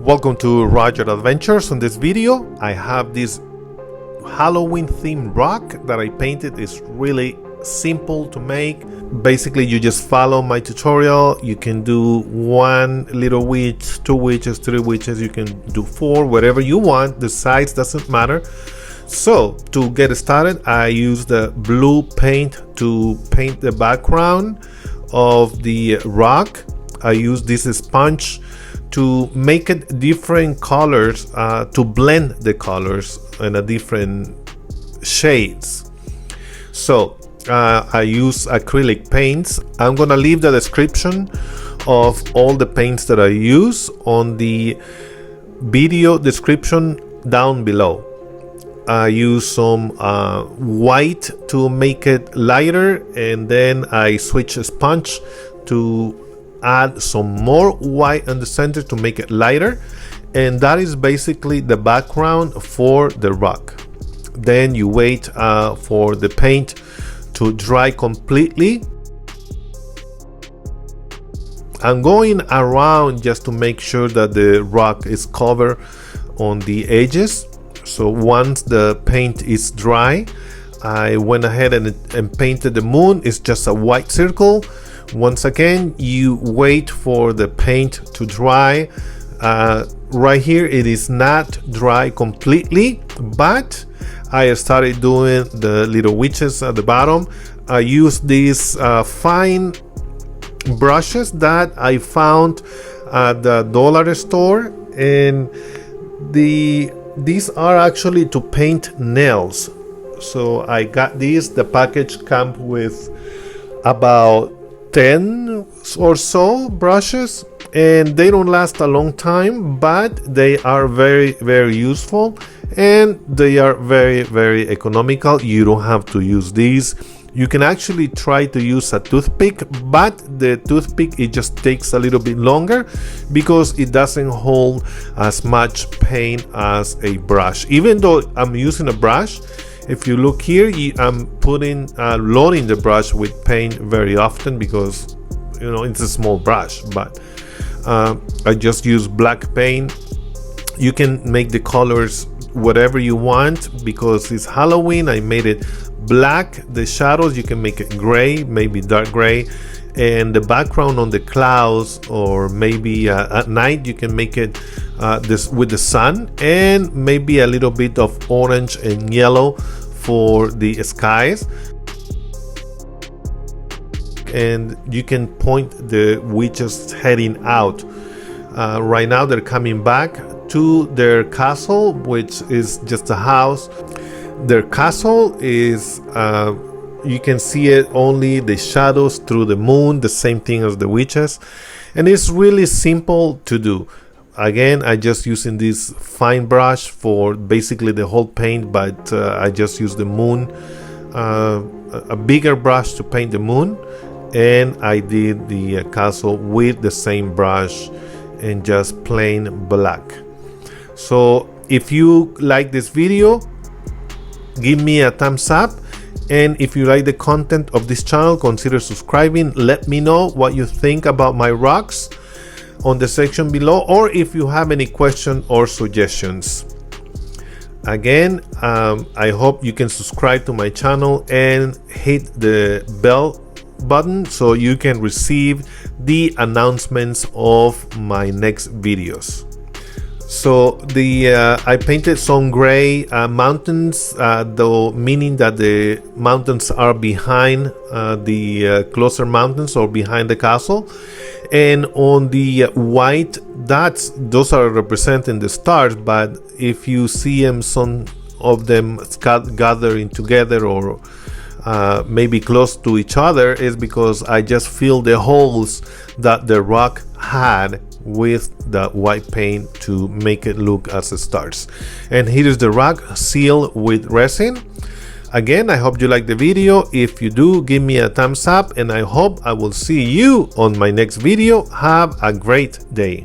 Welcome to Roger Adventures. On this video I have this Halloween themed rock that I painted. It's really simple to make. Basically you just follow my tutorial. You can do one little witch, two witches, three witches, you can do four, whatever you want. The size doesn't matter. So to get started, I use the blue paint to paint the background of the rock. I use this sponge to make it different colors, to blend the colors in a different shades. So I use acrylic paints. I'm gonna leave the description of all the paints that I use on the video description down below. I use some white to make it lighter, and then I switch a sponge to add some more white in the center to make it lighter, and that is basically the background for the rock. Then you wait for the paint to dry completely. I'm going around just to make sure that the rock is covered on the edges. So once the paint is dry, I went ahead and painted the moon. It's just a white circle. Once again, you wait for the paint to dry. Right here it is not dry completely, but I started doing the little witches at the bottom. I use these fine brushes that I found at the dollar store, and these are actually to paint nails. So I got these. The package comes with about 10 or so brushes, and they don't last a long time, but they are very useful, and they are very economical. You don't have to use these. You can actually try to use a toothpick, but the toothpick, it just takes a little bit longer because it doesn't hold as much paint as a brush. Even though I'm using a brush, if you look here, I'm loading the brush with paint very often because, you know, it's a small brush, but I just use black paint. You can make the colors whatever you want because it's Halloween. I made it black. The shadows, you can make it gray, maybe dark gray, and the background on the clouds, or maybe at night you can make it this with the sun, and maybe a little bit of orange and yellow for the skies. And you can point the witches heading out. Right now they're coming back to their castle, which is just a house. Their castle is you can see it only the shadows through the moon, the same thing as the witches, and it's really simple to do. Again, I just using this fine brush for basically the whole paint, but I just use the moon, a bigger brush to paint the moon, and I did the castle with the same brush and just plain black. So if you like this video, give me a thumbs up, and if you like the content of this channel, consider subscribing. Let me know what you think about my rocks on the section below, or if you have any questions or suggestions. Again, I hope you can subscribe to my channel and hit the bell button so you can receive the announcements of my next videos. So I painted some gray mountains, though, meaning that the mountains are behind the closer mountains or behind the castle. And on the white dots, those are representing the stars, but if you see them, some of them gathering together or maybe close to each other, is because I just filled the holes that the rock had with the white paint to make it look as stars. And here is the rock sealed with resin. Again, I hope you like the video. If you do, give me a thumbs up, and I hope I will see you on my next video. Have a great day.